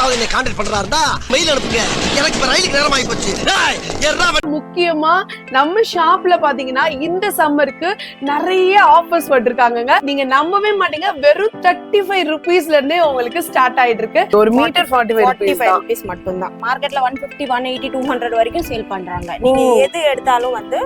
யாராவது என்னை contact பண்றாருந்தா mail அனுப்புங்க. எனக்கு இப்ப ரயிலுக்கு நேரம் ஆகி போச்சு. முக்கியமா நம்ம ஷாப்ல பாத்தீங்கன்னா இந்த சம்மருக்கு நிறைய ஆஃபர்ஸ் போட்டிருக்காங்க. நீங்க நம்பவே மாட்டீங்க, வெறும் 35 rupeesல இருந்தே உங்களுக்கு ஸ்டார்ட் ஆயிட்டு இருக்கு. ஒரு மீட்டர் 45 rupees மட்டும் தான். மார்க்கெட்ல 150, 180, 200 வரைக்கும் சேல் பண்றாங்க. நீங்க எது எடுத்தாலும் வந்து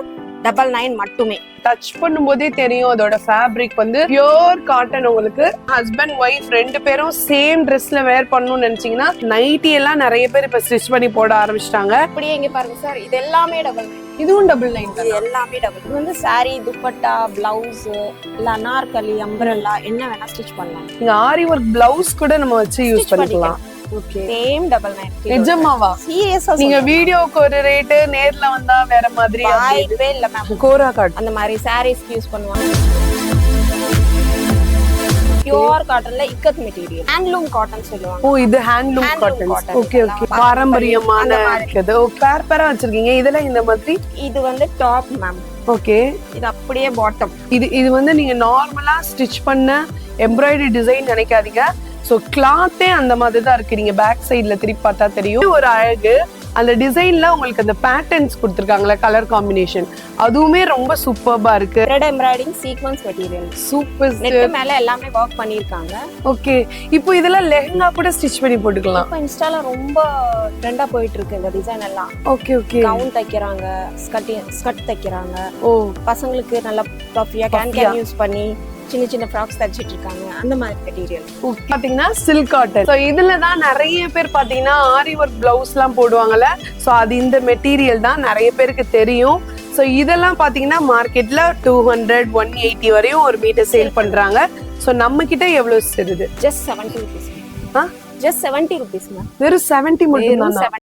99 மட்டுமே. டச் பண்ணும்போதே தெரியும் அதோட ஃபேப்ரிக் வந்து பியூர் காட்டன். உங்களுக்கு ஹஸ்பண்ட் ஒய்ஃப் ரெண்டு பேரும் சேம் ட்ரெஸ்ல வேர் பண்ணணும்னு நினைச்சீங்கன்னா நைட்டி எல்லாம் நிறைய பேர் இப்ப ஸ்டிச் பண்ணி போட ஆரம்பிச்சிட்டாங்க. அப்படியே இங்க பாருங்க சார், இது எல்லாமே டபுள். இதுவும் டபுள் லைன். இது எல்லாமே டபுள். இது வந்து சாரி, துப்பட்டா, பிளவுஸ், இல்ல அனார்கலி, அம்பரல்லா என்ன வேணா ஸ்டிச் பண்ணலாம். நீங்க ஆரி ஒர்க் பிளவுஸ் கூட நம்ம வச்சு யூஸ் பண்ணிக்கலாம். Okay, same 99. நிஜமாவா? சீரியஸா நீங்க வீடியோக்கு ஒரு ரேட், நேர்ல வந்தா வேற மாதிரி. வாய்ப்பே இல்ல மேம். கோரா காட் அந்த மாதிரி சாரீஸ்க்கு யூஸ் பண்ணுவாங்க. பியூர் காட்டன்ல இக்கத் மெட்டீரியல், ஹேண்ட்லூம் காட்டன் சொல்லுவாங்க. ஓ, இது ஹேண்ட்லூம் காட்டன். ஓகே ஓகே, பாரம்பரியமான இருக்குது. பேர் பேரா வச்சிருக்கீங்க. இதெல்லாம் இந்த மாதிரி. இது வந்து டாப் மேம். ஓகே, இது அப்படியே பாட்டம். இது வந்து நீங்க நார்மலா ஸ்டிச் பண்ண எம்ப்ராய்டரி டிசைன் நினைக்காதீங்க. சோ கிளாத்தே அந்த மாதிரி தான் இருக்கு. நீங்க பேக் சைடுல திருப்பி பார்த்தா தெரியும். ஒரு அழகு அந்த டிசைன்ல உங்களுக்கு அந்த பேட்டர்ன்ஸ் கொடுத்திருக்காங்களே, கலர் காம்பினேஷன், அதுவுமே ரொம்ப சூப்பர்பா இருக்கு. Thread embroidering sequence material, super. Net மேல எல்லாமே வர்க் பண்ணிருக்காங்க. ஓகே, இப்போ இதெல்லாம் லெஹங்கா கூட ஸ்டிச் பண்ணி போட்டுக்கலாம். இப்போ இன்ஸ்டால ரொம்ப ட்ரெண்டா போயிட்டு இருக்கு இந்த டிசைன் எல்லாம். ஓகே ஓகே, கவுன் தைக்கறாங்க, ஸ்கர்ட் தைக்கறாங்க. ஓ, பசங்களுக்கு நல்ல பஃபியா கேன் யூஸ் பண்ணி சின்ன சின்ன ஃப்ராக்ஸ் தச்சிட்டு இருக்காங்க. அந்த மாதிரி மெட்டீரியல் பாத்தீங்கன்னா சில்க் காட்டன். சோ இதுல தான் நிறைய பேர் பாத்தீங்கன்னா ஆரி ஒர்க் பிளவுஸ் எல்லாம் போடுவாங்கல்ல. சோ அது இந்த மெட்டீரியல் தான் நிறைய பேருக்கு தெரியும். சோ இதெல்லாம் பாத்தீங்கன்னா மார்க்கெட்ல 200, 180 வரையும் ஒரு மீட்டர் சேல் பண்றாங்க. சோ நம்ம கிட்ட எவ்வளவு சேருது? Just 70 rupees. Just 70 rupees ma'am. வெறும் 70 மட்டும் தான்.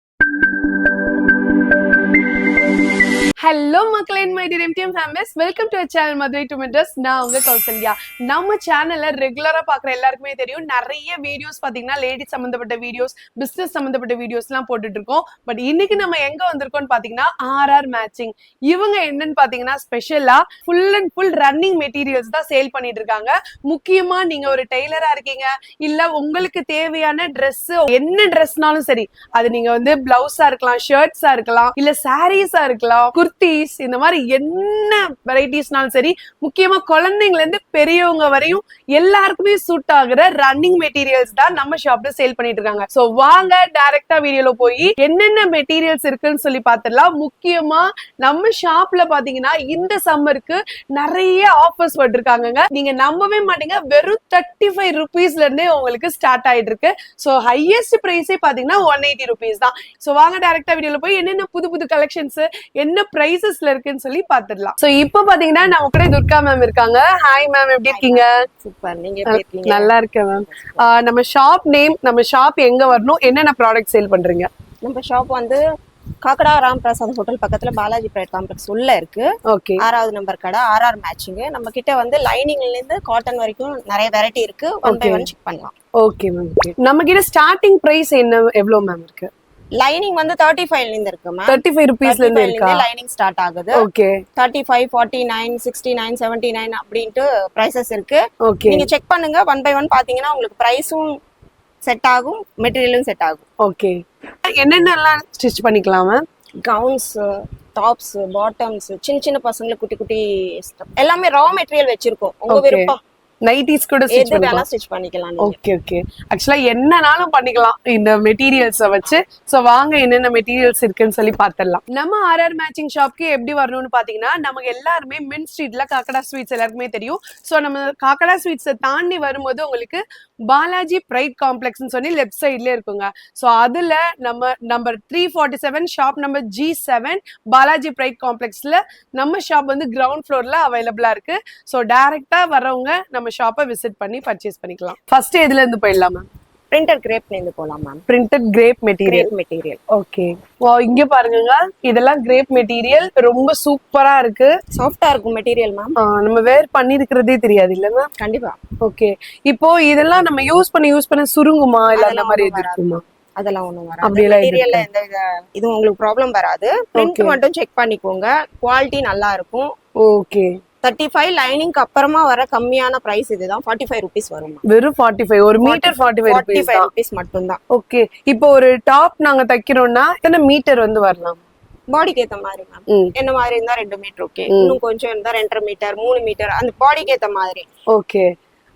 ஹலோ மக்களே, my dear MTM families, welcome to channel Madurai to Madras. நான் உங்க கௌசல்யா. நம்ம சேனல்ல ரெகுலரா பாக்குற எல்லாருக்குமே தெரியும், நிறைய வீடியோஸ் பாத்தீங்கன்னா லேடிஸ் சம்பந்தப்பட்ட வீடியோஸ், பிசினஸ் சம்பந்தப்பட்ட வீடியோஸ் எல்லாம் போட்டுட்டு இருக்கோம். பட் இன்னைக்கு நம்ம எங்க வந்திருக்கோம்னு பாத்தீங்கன்னா RR மேட்சிங். இவங்க என்னன்னு பாத்தீங்கன்னா ஸ்பெஷலா full and full running materials தான் சேல் பண்ணிட்டு இருக்காங்க. முக்கியமா நீங்க ஒரு டெய்லரா இருக்கீங்க, இல்ல உங்களுக்கு தேவையான ட்ரெஸ், என்ன ட்ரெஸ்னாலும் சரி, அது நீங்க வந்து பிளவுஸா இருக்கலாம், ஷர்ட்ஸா இருக்கலாம், இல்ல சாரீஸா இருக்கலாம், குர்த்திஸ், இந்த மாதிரி என்ன வெரைட்டிஸ்னாலும் சரி, முக்கியமா குழந்தைங்கல இருந்து பெரியவங்க வரையும் எல்லாருக்குமே சூட் ஆகுற ரன்னிங் மெட்டீரியல்ஸ் தான் நம்ம ஷாப்ல சேல் பண்ணிட்டு இருக்காங்க. சோ வாங்க டைரக்டா வீடியோல போய் என்னென்ன மெட்டீரியல்ஸ் இருக்குன்னு சொல்லி பாத்துடலாம். முக்கியமா நம்ம ஷாப்ல பாத்தீங்கன்னா இந்த சம்மருக்கு நிறைய ஆஃபர்ஸ் போட்டிருக்காங்க. நீங்க நம்பவே மாட்டீங்க, வெறும் 35 rupeesல இருந்தே உங்களுக்கு ஸ்டார்ட் ஆயிட்டு இருக்கு. சோ ஹையஸ்ட் பிரைஸே பாத்தீங்கன்னா 180 rupees தான். சோ வாங்க டைரக்டா வீடியோல போய் என்னென்ன புது புது கலெக்ஷன்ஸ், என்ன பிரைசஸ்ல இருக்குன்னு சொல்லி பாத்துடலாம். சோ இப்போ பாத்தீங்கன்னா நம்ம கூட துர்கா மேம் இருக்காங்க. ஹாய் மேம், எப்படி இருக்கீங்க? சூப்பர், நீங்க எப்படி இருக்கீங்க? நல்லா இருக்கேன் மேம். நம்ம ஷாப் நேம், நம்ம ஷாப் எங்க வரணும், என்னென்ன ப்ராடக்ட் சேல் பண்றீங்க? நம்ம ஷாப் வந்து காக்கடா ராம் பிரசாத் ஹோட்டல் பக்கத்துல பாலாஜி பிரைட் காம்ப்ளெக்ஸ் உள்ள இருக்கு. ஓகே, 6வது நம்பர் கடை, RR மேட்சிங். நம்ம கிட்ட வந்து லைனிங்ல இருந்து காட்டன் வரைக்கும் நிறைய வெரைட்டி இருக்கு. ஒன் பை ஒன் செக் பண்ணலாம். Okay ma'am. நம்ம கிட்ட ஸ்டார்டிங் பிரைஸ் என்ன, எவ்வளவு மேம் இருக்கு? லைனிங் வந்து 35 ல இருந்து இருக்கு மேம். 35 rupeesல இருந்து இருக்கா? லைனிங் ஸ்டார்ட் ஆகுது. ஓகே, 35, 49, 69, 79 அப்படினு பிரைசஸ் இருக்கு. ஓகே, நீங்க செக் பண்ணுங்க. ஒன் பை ஒன் பாத்தீங்கன்னா உங்களுக்கு பிரைஸும் செட் ஆகும், மெட்டீரியலும் செட் ஆகும். ஓகே, என்னென்னலாம் ஸ்டிச் பண்ணிக்கலாம் மேம்? கவுன்ஸ், டாப்ஸ், பாட்டம்ஸ், சின்ன சின்ன பசங்களுக்கு குட்டி குட்டி எல்லாமே ரா மெட்டீரியல் வச்சிருக்கோம். உங்க விருப்பம். நைட்டிஸ் கூட ஸ்டிச் பண்ணிக்கலாம். ஓகே ஓகே, ஆக்சுவலா என்னனாலும் பண்ணிக்கலாம் இந்த மெட்டீரியல்ஸை வச்சு. சோ வாங்க என்னென்ன மெட்டீரியல்ஸ் இருக்குன்னு சொல்லி பாத்திரலாம். நம்ம RR மேட்சிங் ஷாப்க்கு எப்படி வரணும்னு பாத்தீங்கன்னா, நமக்கு எல்லாருமே மின் ஸ்ட்ரீட்ல காக்கடா ஸ்வீட்ஸ் எல்லாருக்குமே தெரியும். சோ நம்ம காக்கடா ஸ்வீட்ஸை தாண்டி வரும்போது உங்களுக்கு பாலாஜி பிரைட் காம்ப்ளெக்ஸ்னு சொல்லி லெஃப்ட் சைட்ல இருக்குங்க. சோ அதுல நம்ம number 347 shop number G7 Balaji bright காம்ப்ளெக்ஸ்ல நம்ம ஷாப் வந்து கிரவுண்ட் ஃப்ளோர்ல அவைலபிளா இருக்கு. சோ டைரக்டா வரவங்க நம்ம ஷாப்பை விசிட் பண்ணி பர்ச்சேஸ் பண்ணிக்கலாம். ஃபர்ஸ்ட் எதுல இருந்து போயிடலாம் மேம்? பிரிண்டட் கிரேப்ல இருந்து போலாம் ma'am. Printed grape material. Okay, வா, இங்க பாருங்க, இதெல்லாம் கிரேப் மெட்டீரியல். ரொம்ப சூப்பரா இருக்கு, சாஃப்ட்டா இருக்கும் மெட்டீரியல் மேம். நம்ம வேர் பண்ணி இருக்கிறதே தெரியாது இல்ல மேம்? கண்டிப்பா. ஓகே, இப்போ இதெல்லாம் நம்ம யூஸ் பண்ண சுருங்குமா, இல்ல அந்த மாதிரி எது இருக்குமா? அதெல்லாம் ஒண்ணும் வராது. மெட்டீரியல்ல எந்த இது உங்களுக்கு ப்ராப்ளம் வராது. பிரிண்ட் மட்டும் செக் பண்ணிக்கோங்க, குவாலிட்டி நல்லா இருக்கும். ஓகே, 35 லைனிங்க்கு அப்புறமா வர கம்மியான பிரைஸ் இதுதான். 45 rupees வரும். வெறும் 45, ஒரு மீட்டர் 45 rupees மட்டும்தான். ஓகே. இப்போ ஒரு டாப் நாங்க தைக்கிறோம்னா எத்தனை மீட்டர் வந்து வரலாம்? பாடிக்கு ஏத்த மாதிரி மேம். என்ன மாதிரி இருந்தா 2 மீட்டர் ஓகே, இன்னும் கொஞ்சம் இருந்தா 2.5 மீட்டர் 3 மீட்டர், அந்த பாடிக்கு ஏத்த மாதிரி. ஓகே.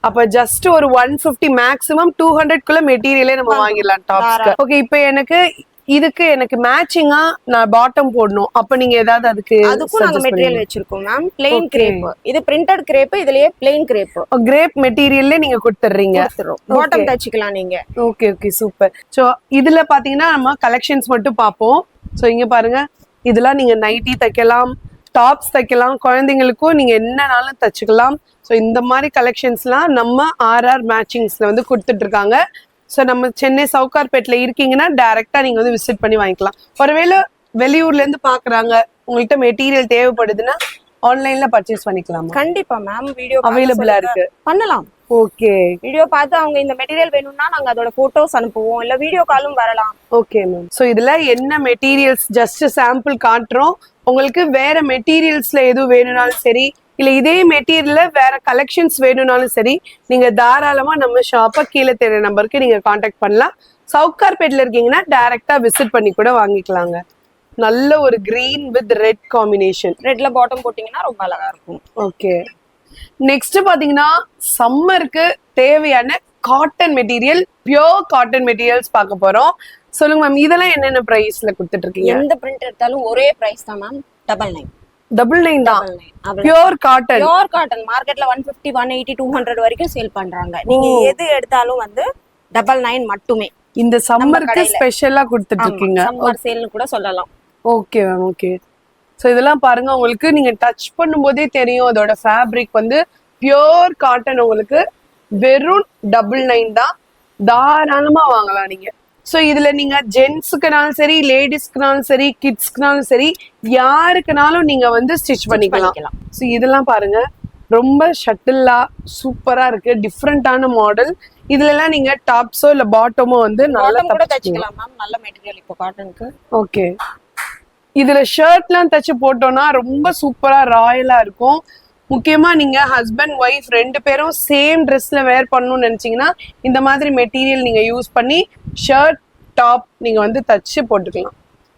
அப்ப ஜஸ்ட் ஒரு 150 மேக்ஸிமம் 200 குள்ள மெட்டீரியலே நம்ம வாங்கிடலாம் டாப்ஸ்க்கு. ஓகே. இப்போ எனக்கு மேட்சிங்கா நான் பாட்டம் போடணும், அப்ப நீங்க ஏதாவது அதுக்கும் நாங்க மெட்டீரியல் வச்சிருக்கோம் மேம். பிளெயின் கிரேப், இது பிரிண்டட் கிரேப், இதுலயே பிளெயின் கிரேப். கிரேப் மெட்டீரியல்ல நீங்க கொடுத்துறீங்க, பாட்டம் தச்சிக்கலாம் நீங்க. Okay okay super. சோ இதுல பாத்தீங்கன்னா நம்ம கலெக்ஷன்ஸ் மட்டும் பாப்போம். சோ இங்க பாருங்க, இதெல்லாம் நீங்க நைட்டி தைக்கலாம், டாப்ஸ் தைக்கலாம், குழந்தைங்களுக்கும் நீங்க என்னனாலும் தச்சுக்கலாம். ஸோ இந்த மாதிரி கலெக்ஷன்ஸ்லாம் நம்ம ஆர்ஆர் மேட்சிங்ஸ்ல வந்து கொடுத்துட்டு இருக்காங்க. ஸோ நம்ம சென்னை சவுகார்பேட்டில் இருக்கீங்கன்னா டைரக்டா நீங்க வந்து விசிட் பண்ணி வாங்கிக்கலாம். ஒருவேளை வெளியூர்ல இருந்து பாக்குறாங்க, உங்கள்கிட்ட மெட்டீரியல் தேவைப்படுதுன்னா ஆன்லைன்ல பர்ச்சேஸ் பண்ணிக்கலாம். கண்டிப்பா மேம், வீடியோ அவைலபிளா இருக்கு, பண்ணலாம். ஓகே. வீடியோ பார்த்து அவங்க இந்த மெட்டீரியல் வேணும்னா நாங்க அதோட போட்டோஸ் அனுப்புவோம், இல்ல வீடியோ காலும் வரலாம். Okay ma'am. ஸோ இதுல என்ன மெட்டீரியல்ஸ் ஜஸ்ட் சாம்பிள் காட்டுறோம். உங்களுக்கு வேற மெட்டீரியல்ஸ்ல எதுவும் வேணும்னாலும் சரி, இல்ல இதே மெட்டீரியல்ல வேற கலெக்ஷன்ஸ் வேணும்னாலும் சரி, நீங்க தாராளமா நம்ம ஷாப்பை கீழே தெரிய நம்பருக்கு நீங்க காண்டாக்ட் பண்ணலாம். சவுகார்பேட்ல இருக்கீங்கன்னா டைரக்டா விசிட் பண்ணி கூட வாங்கிக்கலாங்க. நல்ல ஒரு கிரீன் வித் ரெட் காம்பினேஷன். ரெட்ல பாட்டம் போட்டீங்கன்னா ரொம்ப அழகா இருக்கும். ஓகே. நெக்ஸ்ட் பாத்தீங்கன்னா சம்மருக்கு தேவையான cotton material, pure cotton materials பார்க்க போறோம். சொல்லுங்க மேம், இதெல்லாம் என்னென்ன பிரைஸ்ல கொடுத்துட்டு இருக்கீங்க? எந்த பிரிண்ட் எடுத்தாலும் ஒரே பிரைஸ் தான் மேம், 999 தான். Pure cotton. பியோர் காட்டன் மார்க்கெட்ல 150 180 200 வரைக்கும் சேல் பண்றாங்க. நீங்க எது எடுத்தாலும் வந்து 99 மட்டுமே. இந்த சம்மருக்கு ஸ்பெஷலா கொடுத்துட்டு இருக்கீங்க, சம்மர் சேல்னு கூட சொல்லலாம். Okay ma'am, okay. ஸோ இதெல்லாம் பாருங்க, உங்களுக்கு நீங்க டச் பண்ணும்போதே தெரியும் அதோட ஃபேப்ரிக் வந்து பியோர் காட்டன். உங்களுக்கு வெறும் 99 தான், தாராளமா வாங்கலாம் நீங்க. ஸோ இதுல நீங்க ஜென்ஸுக்குனாலும் சரி, லேடிஸ்க்குனாலும் சரி, கிட்ஸ்க்குனாலும் சரி, யாருக்குனாலும் நீங்க வந்து ஸ்டிச் பண்ணிக்கலாம். ஸோ இதெல்லாம் பாருங்க, ரொம்ப ஷட்டில்லா சூப்பரா இருக்கு, டிஃப்ரெண்டான மாடல். இதுல எல்லாம் நீங்க டாப்ஸோ இல்ல பாட்டமோ வந்து நல்லா தச்சுக்கலாம் மேம். நல்ல மெட்டீரியல் இப்போ காட்டனுக்கு. ஓகே. இதுல ஷர்ட்லாம் தச்சு போட்டோம்னா ரொம்ப சூப்பரா ராயலா இருக்கும். முக்கியமா நீங்க ஹஸ்பண்ட் ஒய்ஃப் 2 பேரும் சேம் ட்ரெஸ்ல வேர் பண்ணணும்னு நினைச்சீங்கன்னா இந்த மாதிரி மெட்டீரியல் நீங்க யூஸ் பண்ணி ஷர்ட் டாப் நீங்க வந்து தச்சு போட்டுக்கலாம்.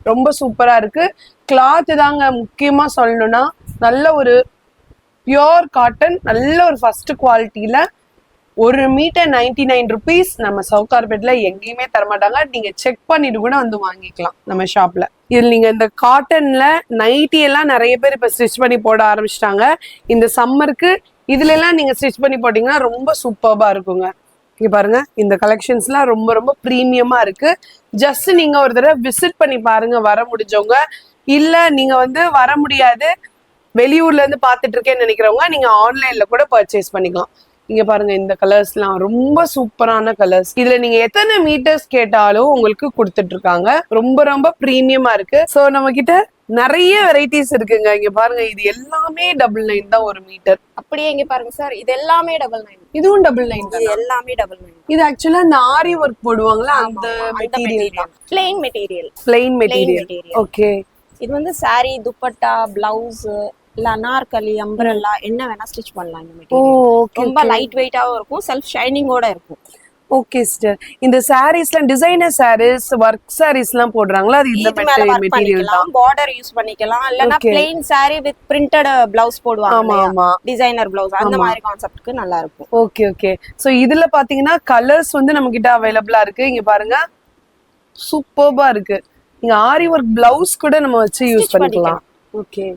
ரொம்ப சூப்பரா இருக்கு. கிளாத் தாங்க முக்கியமா சொல்லணும்னா, நல்ல ஒரு பியோர் காட்டன், நல்ல ஒரு ஃபர்ஸ்ட் குவாலிட்டியில. ஒரு மீட்டர் 99 rupees. நம்ம சவுகார்பேட்ல எங்கேயுமே தரமாட்டாங்க, நீங்க செக் பண்ணிட்டு கூட வந்து வாங்கிக்கலாம் நம்ம ஷாப்ல. இதுல நீங்க இந்த காட்டன்ல நைட்டி எல்லாம் நிறைய பேர் இப்ப ஸ்டிச் பண்ணி போட ஆரம்பிச்சிட்டாங்க இந்த சம்மருக்கு. இதுல எல்லாம் நீங்க ஸ்டிச் பண்ணி போட்டீங்கன்னா ரொம்ப சூப்பர்பா இருக்குங்க. இங்க பாருங்க, இந்த கலெக்ஷன்ஸ்லாம் ரொம்ப ரொம்ப ப்ரீமியமா இருக்கு. ஜஸ்ட் நீங்க ஒரு தடவை விசிட் பண்ணி பாருங்க, வர முடிஞ்சவங்க. இல்ல நீங்க வந்து வர முடியாது, வெளியூர்ல இருந்து பாத்துட்டு இருக்கேன்னு நினைக்கிறவங்க நீங்க ஆன்லைன்ல கூட பர்ச்சேஸ் பண்ணிக்கலாம். இங்க பாருங்க, இந்த கலர்ஸ்லாம் ரொம்ப சூப்பரான கலர்ஸ். இதுல நீங்க எத்தனை மீட்டர்ஸ் கேட்டாலும் உங்களுக்கு கொடுத்துட்டு இருக்காங்க. ரொம்ப ரொம்ப பிரீமியமா இருக்கு. சோ நம்ம கிட்ட நிறைய வெரைட்டிஸ் இருக்குங்க. இங்க பாருங்க, இது எல்லாமே 99 தான் ஒரு மீட்டர். அப்படியே இங்க பாருங்க சார், இது எல்லாமே 99. இதுவும் 99. இது எல்லாமே 99. இது ஆக்சுவலா இந்த ஆரி ஒர்க் போடுவாங்கல்ல, அந்த மெட்டீரியல் தான். Plain material. Plain material. Okay. இது வந்து சாரி, துப்பட்டா, பிளவுஸ், இல்ல அனார்கலி, அம்பரல்லா என்ன வேணா ஸ்டிச் பண்ணலாம். இந்த மெட்டீரியல் ரொம்ப லைட் வெயிட்டாவும் இருக்கும், செல்ஃப் ஷைனிங்கோட இருக்கும். Okay sister. இந்த சாரீஸ்லாம் டிசைனர் சாரீஸ், ஒர்க் சாரீஸ்லாம் போடுறாங்களா, அது இந்த மெட்டீரியல் தான். பார்டர் யூஸ் பண்ணிக்கலாம், இல்லனா plain saree with printed blouse போடுவாங்க. ஆமா, டிசைனர் பிளவுஸ், அந்த மாதிரி கான்செப்ட்க்கு நல்லா இருக்கும். Okay okay. சோ இதுல பாத்தீங்கன்னா கலர்ஸ் வந்து நம்ம கிட்ட அவைலபிளா இருக்கு. இங்க பாருங்க, சூப்பர்பா இருக்கு. இங்க ஆரி ஒர்க் பிளவுஸ் கூட நம்ம வச்சு யூஸ் பண்ணிக்கலாம். ஓகே.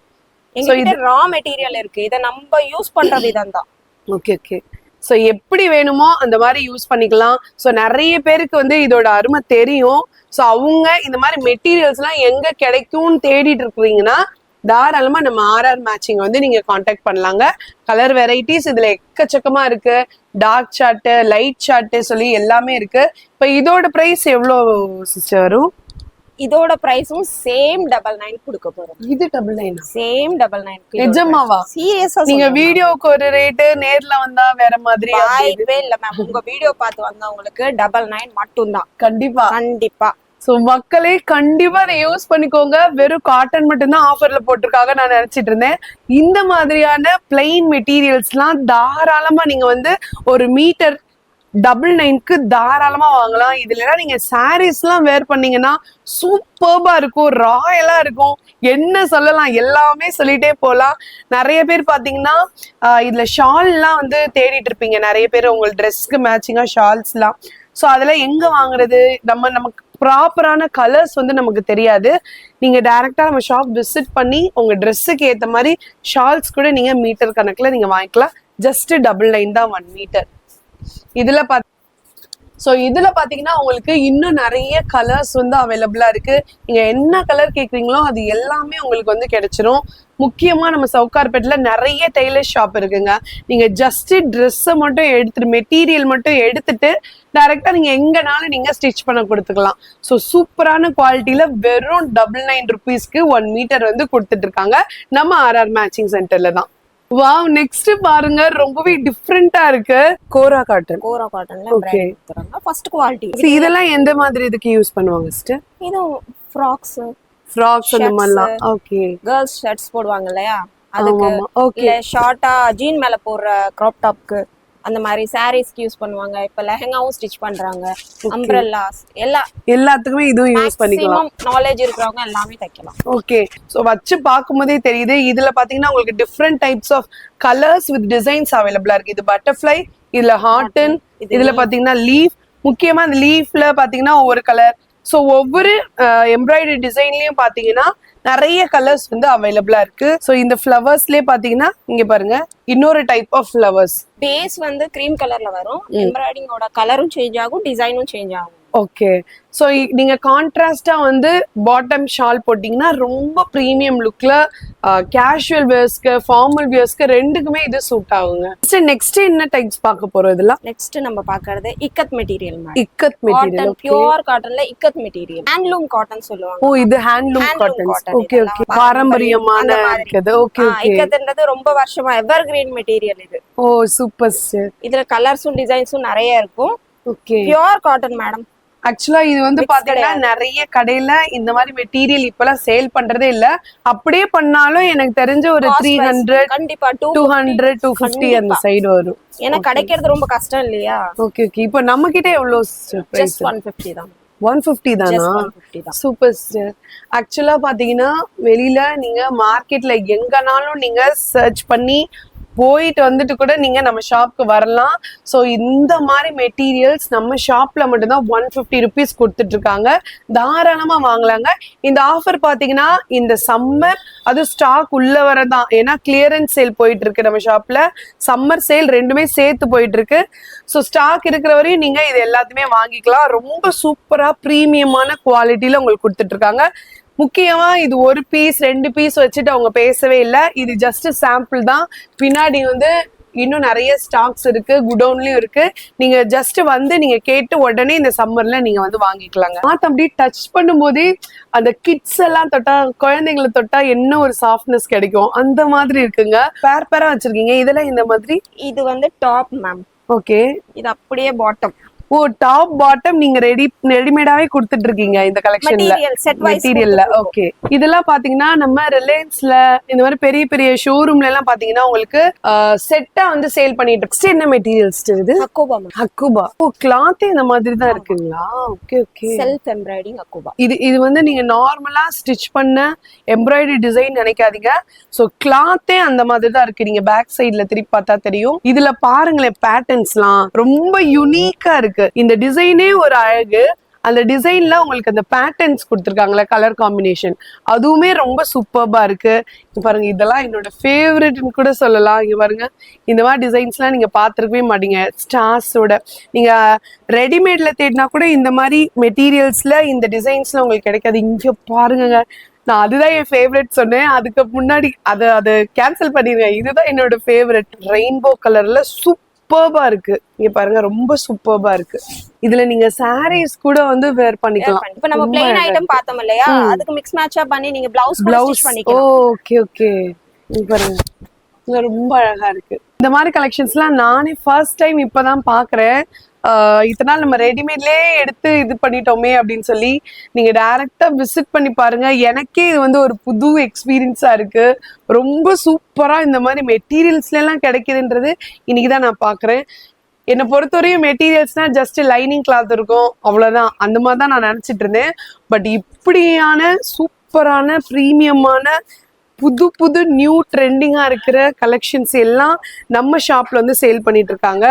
எங்ககிட்ட ரா மெட்டீரியல் இருக்கு, இத நம்ம யூஸ் பண்ற விதம் தான். Okay okay. ஸோ எப்படி வேணுமோ அந்த மாதிரி யூஸ் பண்ணிக்கலாம். ஸோ நிறைய பேருக்கு வந்து இதோட அருமை தெரியும். ஸோ அவங்க இந்த மாதிரி மெட்டீரியல்ஸ்லாம் எங்க கிடைக்கும்னு தேடிட்டு இருக்கிறீங்கன்னா தாராளமா நம்ம ஆர்ஆர் மேட்சிங் வந்து நீங்க காண்டாக்ட் பண்ணலாங்க. கலர் வெரைட்டிஸ் இதுல எக்கச்சக்கமா இருக்கு. டார்க் சார்ட்டு, லைட் சார்ட்டு சொல்லி எல்லாமே இருக்கு. இப்போ இதோட பிரைஸ் எவ்வளோ சிஸ்டர் வரும்? இதோட பிரைஸும் சேம் 99 கொடுக்க போறோம். இது 99? சேம் 99. நிஜமாவா? சீரியஸா? நீங்க வீடியோக்கு ஒரு ரேட், நேர்ல வந்தா வேற மாதிரி? வாய்ப்பே இல்ல மேம். உங்க வீடியோ பார்த்து வந்தவங்களுக்கு 99 மட்டும் தான். கண்டிப்பா கண்டிப்பா. சோ மக்களே கண்டிப்பா அதை யூஸ் பண்ணிக்கோங்க. வெறும் காட்டன் மட்டும்தான் ஆஃபர்ல போட்டிருக்காங்க நான் நினைச்சிட்டு இருந்தேன். இந்த மாதிரியான பிளைன் மெட்டீரியல்ஸ்லாம் தாராளமா நீங்க வந்து ஒரு மீட்டர் 99க்கு தாராளமா வாங்கலாம். இதுல நீங்க சாரீஸ் எல்லாம் வேர் பண்ணீங்கன்னா சூப்பர்பா இருக்கும், ராயலா இருக்கும். என்ன சொல்லலாம், எல்லாமே சொல்லிட்டே போலாம். நிறைய பேர் பாத்தீங்கன்னா இதுல ஷால் எல்லாம் வந்து தேடிட்டு இருப்பீங்க நிறைய பேர், உங்க ட்ரெஸ்க்கு மேட்சிங்கா ஷால்ஸ் எல்லாம். ஸோ அதெல்லாம் எங்க வாங்குறது, நமக்கு ப்ராப்பரான கலர்ஸ் வந்து நமக்கு தெரியாது. நீங்க டைரக்டா நம்ம ஷாப் விசிட் பண்ணி உங்க ட்ரெஸ்ஸுக்கு ஏத்த மாதிரி ஷால்ஸ் கூட நீங்க மீட்டர் கணக்குல நீங்க வாங்கிக்கலாம். ஜஸ்ட் 99 தான் 1 மீட்டர். இதுல இதுல பாத்தீங்கன்னா உங்களுக்கு இன்னும் நிறைய கலர்ஸ் வந்து அவைலபிளா இருக்கு. நீங்க என்ன கலர் கேக்குறீங்களோ அது எல்லாமே உங்களுக்கு வந்து கிடைச்சிரும். முக்கியமா நம்ம சவுகார்பேட்ல நிறைய டெய்லர் ஷாப் இருக்குங்க. நீங்க ஜஸ்ட் ட்ரெஸ்ஸை மட்டும் எடுத்துட்டு, மெட்டீரியல் மட்டும் எடுத்துட்டு டைரக்டா நீங்க எங்கனாலும் நீங்க ஸ்டிச் பண்ண கொடுத்துக்கலாம். ஸோ சூப்பரான குவாலிட்டியில வெறும் 99 ருபீஸ்க்கு 1 மீட்டர் வந்து கொடுத்துட்டு இருக்காங்க நம்ம ஆர்ஆர் மேட்சிங் சென்டர்ல தான். வாவ், நெக்ஸ்ட் பாருங்க, ரொம்பவே டிஃபரெண்டா இருக்கு. கோரா காட்டன்ல ஓகே ஃபர்ஸ்ட் குவாலிட்டி. இதெல்லாம் எந்த மாதிரி இதுக்கு யூஸ் பண்ணுவாங்க சிஸ்டர்? இது ஃப்ராக்ஸ் அந்த மாதிரிலாம். ஓகே, கேர்ள்ஸ் ஷர்ட்ஸ் போடுவாங்க இல்லையா, அதுக்கு இல்ல ஷார்ட்டா ஜீன் மேல போடுற கிராப் டாப்க்கு அந்த மாதிரி சாரீஸ்க்கு யூஸ் பண்ணுவாங்க. இப்ப லெஹங்காவும் ஸ்டிச் பண்றாங்க, அம்ப்ரெல்லாஸ் எல்லாத்துக்குமே இதுவும் யூஸ் பண்ணிக்கலாம். நாலேஜ் இருக்கிறவங்க எல்லாமே தைக்கலாம். ஓகே, சோ வச்சு பார்க்கும்போதே தெரியுது. இதுல பாத்தீங்கன்னா உங்களுக்கு different types of colours with designs அவைலபிளா இருக்கு. இது பட்டர்ஃப்ளை, இதுல ஹார்டன், இதுல பாத்தீங்கன்னா லீஃப். முக்கியமா இந்த லீஃப்ல பாத்தீங்கன்னா ஒவ்வொரு கலர். ஸோ ஒவ்வொரு எம்ப்ராய்டரி டிசைன்லயும் பாத்தீங்கன்னா நிறைய கலர்ஸ் வந்து அவைலபிளா இருக்கு. ஸோ இந்த ஃபிளவர்ஸ்லயே பாத்தீங்கன்னா இங்க பாருங்க இன்னொரு டைப் ஆஃப் ஃபிளவர்ஸ். பேஸ் வந்து கிரீம் கலர்ல வரும், எம்ப்ராய்டிங்கோட கலரும் சேஞ்ச் ஆகும், டிசைனும் சேஞ்ச் ஆகும். ஓகே, ஸோ நீங்க கான்ட்ராஸ்டா வந்து பாட்டம் ஷால் போட்டீங்கன்னா ரொம்ப ப்ரீமியம் லுக்ல கேஷுவல் வேர்ஸ்க்கு ஃபார்மல் வேர்ஸ்க்கு ரெண்டுக்குமே இது சூட் ஆகுங்க. நெக்ஸ்ட் என்ன டைப்ஸ் பார்க்க போறோம்? இதெல்லாம் நெக்ஸ்ட் நம்ம பார்க்கறது ikat material. Ikat material, pure காட்டன்ல இக்கத் மெட்டீரியல், ஹேண்ட்லூம் காட்டன் சொல்லுவாங்க. ஓ, இது ஹேண்ட்லூம் காட்டன். ஓகே ஓகே, பாரம்பரியமான இருக்குது. ஓகே ஓகே, இக்கத்ன்றது ரொம்ப வருஷமா எவர் கிரீன் மெட்டீரியல் இது. ஓ சூப்பர் சார். இதுல கலர்ஸும் டிசைன்ஸும் நிறைய இருக்கும். Okay, pure cotton madam. ஆக்சுவலா இது வந்து பாத்தீங்கன்னா நிறைய கடையில இந்த மாதிரி மெட்டீரியல் இப்பெல்லாம் சேல் பண்றதே இல்ல. அப்படியே பண்ணாலும் எனக்கு தெரிஞ்ச ஒரு 300, கண்டிப்பா 200, 250 அந்த சைடு வரும். ஏன்னா கிடைக்கிறது ரொம்ப கஷ்டம் இல்லையா? ஓகே ஓகே, இப்போ நம்ம கிட்ட எவ்வளவு பிரைஸ்? 150 தான். 150 தானா? Super sir. ஆக்சுவலா பாத்தீங்கன்னா வெளியில நீங்க மார்க்கெட்ல எங்கனாலும் நீங்க சர்ச் பண்ணி போயிட்டு வந்துட்டு கூட நீங்க நம்ம ஷாப்க்கு வரலாம். ஸோ இந்த மாதிரி மெட்டீரியல்ஸ் நம்ம ஷாப்ல மட்டும்தான் 150 ருபீஸ் கொடுத்துட்டு இருக்காங்க. தாராளமா வாங்கலாங்க. இந்த ஆஃபர் பாத்தீங்கன்னா இந்த சம்மர் அது ஸ்டாக் உள்ள வரதான், ஏன்னா கிளியரன்ஸ் சேல் போயிட்டு இருக்கு நம்ம ஷாப்ல. சம்மர் சேல் ரெண்டுமே சேர்த்து போயிட்டு இருக்கு. ஸோ ஸ்டாக் இருக்கிற வரையும் நீங்க இது எல்லாத்தையுமே வாங்கிக்கலாம். ரொம்ப சூப்பரா ப்ரீமியமான குவாலிட்டியில உங்களுக்கு கொடுத்துட்டு இருக்காங்க. முக்கியமா இது ஒரு பீஸ் 2 பீஸ் வச்சுட்டு அவங்க பேசவே இல்லை. இது ஜஸ்ட் சாம்பிள் தான். பின்னாடி வந்து இன்னும் நிறைய ஸ்டாக்ஸ் இருக்கு, குடோன்லயும் இருக்கு. நீங்க ஜஸ்ட் வந்து நீங்க கேட்டு உடனே இந்த சம்மர்ல நீங்க வந்து வாங்கிக்கலாங்க. அப்படி டச் பண்ணும் போதே அந்த கிட்ஸ் எல்லாம் தொட்டா, குழந்தைங்களை தொட்டா என்ன ஒரு சாஃப்ட்னஸ் கிடைக்கும் அந்த மாதிரி இருக்குங்க. பேரா வச்சிருக்கீங்க. இதெல்லாம் இந்த மாதிரி. இது வந்து டாப் மேம். ஓகே, இது அப்படியே பாட்டம். ஓ, டாப் பாட்டம் நீங்க ரெடிமேடாவே கொடுத்துட்டு இருக்கீங்க இந்த கலெக்ஷன்ல, மெட்டீரியல்ல. ஓகே, இதெல்லாம் பாத்தீங்கன்னா நம்ம ரிலையன்ஸ்ல இந்த மாதிரி பெரிய பெரிய ஷோரூம்ல எல்லாம் பாத்தீங்கன்னா உங்களுக்கு செட்டா வந்து சேல் பண்ணிட்டு இருக்கு. என்ன மெட்டீரியல்ஸ் இது? ஹக்குபா. ஓ, கிளாத் இந்த மாதிரி தான் இருக்குங்களா? Okay okay, self embroidering hakoba. இது வந்து நீங்க நார்மலா ஸ்டிச் பண்ண எம்ப்ராய்டரி டிசைன் நினைக்காதீங்க. சோ கிளாத்தே அந்த மாதிரி தான் இருக்கு. நீங்க பேக் சைட்ல திருப்பி பார்த்தா தெரியும். இதுல பாருங்களேன், பேட்டர்ன்ஸ்லாம் ரொம்ப யூனிக்கா இருக்கு. இந்த டிசைனே ஒரு அழகு. அந்த டிசைன்ல உங்களுக்கு அந்த பேட்டர்ன்ஸ் கொடுத்துருக்காங்களா, கலர் காம்பினேஷன், அதுவுமே ரொம்ப சூப்பர்பா இருக்கு. பாருங்க, இதெல்லாம் என்னோட ஃபேவரட்னு கூட சொல்லலாம். இங்க பாருங்க, இந்த மாதிரி டிசைன்ஸ்லாம் நீங்க பார்த்துருக்கவே மாட்டீங்க. ஸ்டார்ஸோட நீங்க ரெடிமேட்ல தேடினா கூட இந்த மாதிரி மெட்டீரியல்ஸ்ல இந்த டிசைன்ஸ்ல உங்களுக்கு கிடைக்காது. இங்க பாருங்க, நான் அதுதான் என் ஃபேவரட் சொன்னேன். அதுக்கு முன்னாடி அதை கேன்சல் பண்ணிருங்க. இதுதான் என்னோட ஃபேவரட். ரெயின்போ கலர்ல சூப்பர்பா இருக்கு. இங்க பாருங்க, ரொம்ப சூப்பர்பா இருக்கு. இதுல நீங்க சாரீஸ் கூட வந்து வேர் பண்ணிக்கலாம். இப்ப நம்ம ப்ளைன் ஐட்டம் பார்த்தோம் இல்லையா, அதுக்கு மிக்ஸ் மேட்சா பண்ணி நீங்க பிளவுஸ் ஸ்டிச் பண்ணிக்கலாம். ஓகே ஓகே, இங்க பாருங்க, இது ரொம்ப அழகா இருக்கு. இந்த மாதிரி கலெக்ஷன்ஸ்லாம் நானே ஃபர்ஸ்ட் டைம் இப்பதான் பாக்குறேன். இதனால் நம்ம ரெடிமேட்லயே எடுத்து இது பண்ணிட்டோமே அப்படின்னு சொல்லி நீங்க டைரக்டா விசிட் பண்ணி பாருங்க. எனக்கே இது வந்து ஒரு புது எக்ஸ்பீரியன்ஸா இருக்கு. ரொம்ப சூப்பரா இந்த மாதிரி மெட்டீரியல்ஸ்ல எல்லாம் கிடைக்குதுன்றது இன்னைக்குதான் நான் பாக்குறேன். என்னை பொறுத்தவரையும் மெட்டீரியல்ஸ்னா ஜஸ்ட் லைனிங் கிளாத் இருக்கும் அவ்வளவுதான், அந்த மாதிரி தான் நான் நினைச்சிட்டு இருந்தேன். பட் இப்படியான சூப்பரான ப்ரீமியமான புது புது நியூ ட்ரெண்டிங்கா இருக்கிற கலெக்ஷன்ஸ் எல்லாம் நம்ம ஷாப்ல வந்து சேல் பண்ணிட்டு இருக்காங்க.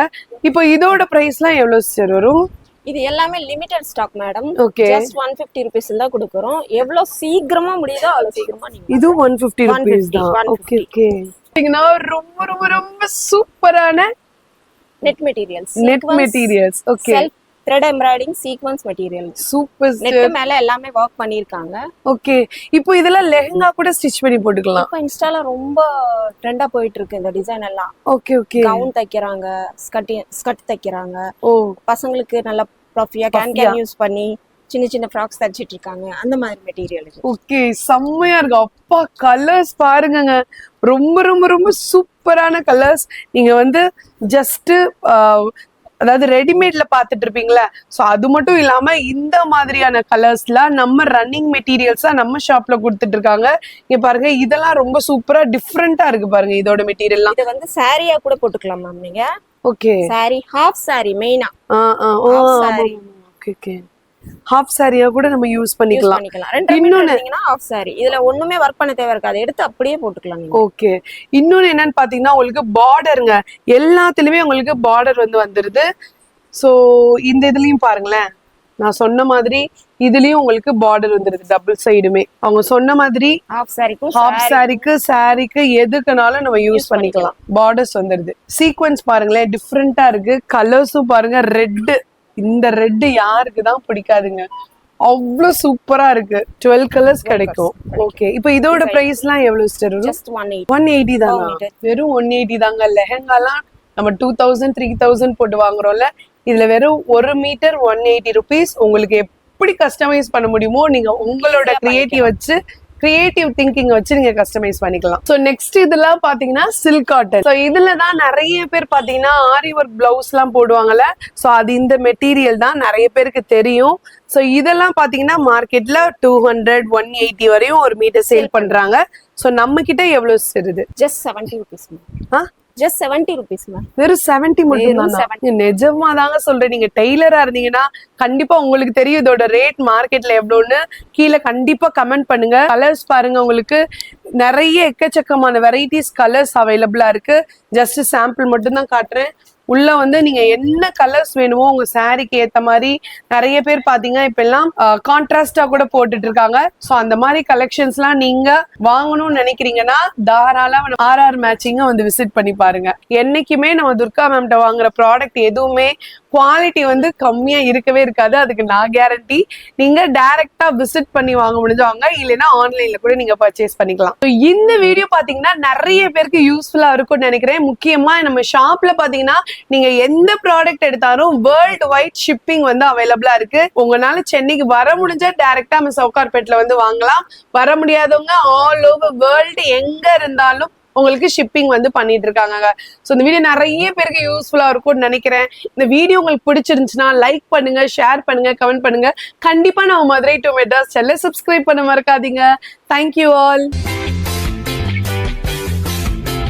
இப்போ இதோட பிரைஸ்லாம் எவ்வளவு சார் வரும்? இது எல்லாமே limited stock madam. Okay, just 150 rupees தான் கொடுக்குறோம். எவ்வளவு சீக்கிரமா முடியுதோ அவ்வளவு சீக்கிரமா நீங்க. இது 150 rupees தான். Okay okay. ரொம்ப ரொம்ப ரொம்ப சூப்பரான net materials. Net materials. Okay. Self thread embroidering sequence material. Super. Net மேல எல்லாமே வர்க் பண்ணிருக்காங்க. ஓகே. இப்போ இதெல்லாம் லெஹங்கா கூட ஸ்டிட்ச் பண்ணி போட்டுக்கலாம். இப்போ இன்ஸ்டால ரொம்ப ட்ரெண்டா போயிட்டு இருக்கு இந்த டிசைன் எல்லாம். Okay okay. கவுன் தைக்கறாங்க, ஸ்கர்ட் தைக்கறாங்க. ஓ, பசங்களுக்கு நல்ல பஃபியா கேன் யூஸ் பண்ணி சின்ன சின்ன ஃப்ராக்ஸ் தச்சிட்டு இருக்காங்க. அந்த மாதிரி மெட்டீரியல் இது. ஓகே, செம்மையா இருக்கு. அப்பா கலர்ஸ் பாருங்கங்க, ரொம்ப ரொம்ப ரொம்ப சூப்பரான கலர்ஸ். நீங்க வந்து ஜஸ்ட் அதாவது ரெடிமேட்ல பாத்துட்டு இருப்பீங்களா, சோ அது மட்டும் இல்லாம இந்த மாதிரியான கலர்ஸ்லாம் நம்ம ரன்னிங் மெட்டீரியல்ஸா நம்ம ஷாப்ல கொடுத்துட்டு இருக்காங்க. இங்க பாருங்க, இதெல்லாம் ரொம்ப சூப்பரா டிஃப்ரெண்டா இருக்கு பாருங்க இதோட மெட்டீரியல்லாம். இது வந்து சாரியா கூட போட்டுக்கலாம் மேம் நீங்க. ஓகே, சாரி, ஹாஃப் சாரி மெயினா. Okay okay. ஹாஃப் சாரியா கூட நம்ம யூஸ் பண்ணிக்கலாம். இன்னொன்னு ஹாஃப் சாரி இதுல ஒண்ணுமே வர்க் பண்ண தேவை இருக்காது, எடுத்து அப்படியே போட்டுக்கலாம். ஓகே. இன்னொன்னு என்னன்னு பாத்தீங்கன்னா உங்களுக்கு பார்டருங்க, எல்லாத்துலயுமே உங்களுக்கு பார்டர் வந்து வந்துருது. சோ இந்த இதுலயும் பாருங்களேன், நான் சொன்ன மாதிரி இதுலயும் உங்களுக்கு பார்டர் வந்துருது டபுள் சைடுமே. அவங்க சொன்ன மாதிரி ஹாஃப் சாரிக்கு சாரிக்கு எதுக்குனாலும் நம்ம யூஸ் பண்ணிக்கலாம். பார்டர்ஸ் வந்துருது. சீக்வென்ஸ் பாருங்களேன், டிஃப்ரெண்டா இருக்கு. கலர்ஸும் பாருங்க, ரெட். இந்த ரெட் யாருக்கு தான் பிடிக்காதுங்க, அவ்வளவு சூப்பரா இருக்கு. 12 கலர்ஸ் கிடைக்கும். ஓகே, இப்போ இதோட பிரைஸ்லாம் எவ்வளவு சார்? ஜஸ்ட் 180 தாங்க. வெறும் 180 தாங்க. லெஹங்காலாம் நம்ம 2000 3000 போட்டு வாங்குறோம்ல, இதுல வெறும் 1 மீட்டர் 180 rupees. உங்களுக்கு எப்படி கஸ்டமைஸ் பண்ண முடியுமோ நீங்க உங்களோட கிரியேட்டிவ் திங்கிங் வச்சு நீங்க கஸ்டமைஸ் பண்ணிக்கலாம். சோ நெக்ஸ்ட் இதெல்லாம் பாத்தீங்கன்னா சில்க் காட்டன். சோ இதுலதான் நிறைய பேர் பாத்தீங்கன்னா ஆரி ஒர்க் பிளவுஸ் எல்லாம் போடுவாங்கல்ல, சோ அது இந்த மெட்டீரியல் தான் நிறைய பேருக்கு தெரியும். சோ இதெல்லாம் பாத்தீங்கன்னா மார்க்கெட்ல 200 180 வரையும் ஒரு மீட்டர் சேல் பண்றாங்க. சோ நம்ம கிட்ட எவ்வளவு சேருது? Just 70 rupees. Just 70 rupees ma'am. வெறும் 70 மட்டும் தான். நிஜமா தாங்க சொல்றேன். நீங்க டெய்லரா இருந்தீங்கன்னா கண்டிப்பா உங்களுக்கு தெரியும் இதோட ரேட் மார்க்கெட்ல எவ்வளவுன்னு. கீழே கண்டிப்பா கமெண்ட் பண்ணுங்க. கலர்ஸ் பாருங்க, உங்களுக்கு நிறைய எக்கச்சக்கமான வெரைட்டிஸ் கலர்ஸ் அவைலபிளா இருக்கு. ஜஸ்ட் சாம்பிள் மட்டும் தான் காட்டுறேன். உள்ள வந்து நீங்க என்ன கலர்ஸ் வேணுமோ உங்க சாரிக்கு ஏத்த மாதிரி நிறைய பேர் பாத்தீங்க இப்ப எல்லாம் கான்ட்ராஸ்டா கூட போட்டுட்டு இருக்காங்க. சோ அந்த மாதிரி கலெக்ஷன்ஸ் எல்லாம் நீங்க வாங்கணும்னு நினைக்கிறீங்கன்னா தாராளமா RR மேட்சிங்க வந்து விசிட் பண்ணி பாருங்க. என்னைக்குமே நம்ம துர்கா மேம்கிட்ட வாங்குற ப்ராடக்ட் எதுவுமே குவாலிட்டி வந்து கம்மியா இருக்கவே இருக்காது, அதுக்கு நான் கேரண்டி. நீங்க டைரக்டா விசிட் பண்ணி வாங்க முடிஞ்சவங்க, இல்லைன்னா ஆன்லைன்ல கூட நீங்க பர்ச்சேஸ் பண்ணிக்கலாம். இந்த வீடியோ பாத்தீங்கன்னா நிறைய பேருக்கு யூஸ்ஃபுல்லா இருக்கும்னு நினைக்கிறேன். முக்கியமா நம்ம ஷாப்ல பாத்தீங்கன்னா நீங்க எந்த ப்ராடக்ட் எடுத்தாலும் வேர்ல்டு வைட் ஷிப்பிங் வந்து அவைலபிளா இருக்கு. உங்களால சென்னைக்கு வர முடிஞ்சா டைரக்டா நம்ம சவுகார்பேட்ல வந்து வாங்கலாம். வர முடியாதவங்க ஆல் ஓவர் வேர்ல்டு எங்க இருந்தாலும் உங்களுக்கு ஷிப்பிங் வந்து பண்ணிட்டு இருக்காங்க. ஸோ இந்த வீடியோ நிறைய பேருக்கு யூஸ்ஃபுல்லா இருக்கும்னு நினைக்கிறேன். இந்த வீடியோ உங்களுக்கு பிடிச்சிருந்துச்சுன்னா லைக் பண்ணுங்க, ஷேர் பண்ணுங்க, கமெண்ட் பண்ணுங்க. கண்டிப்பா நம்ம மதுரை டு மெட்ராஸ் சேனலை சப்ஸ்கிரைப் பண்ண மறக்காதீங்க. Thank you all.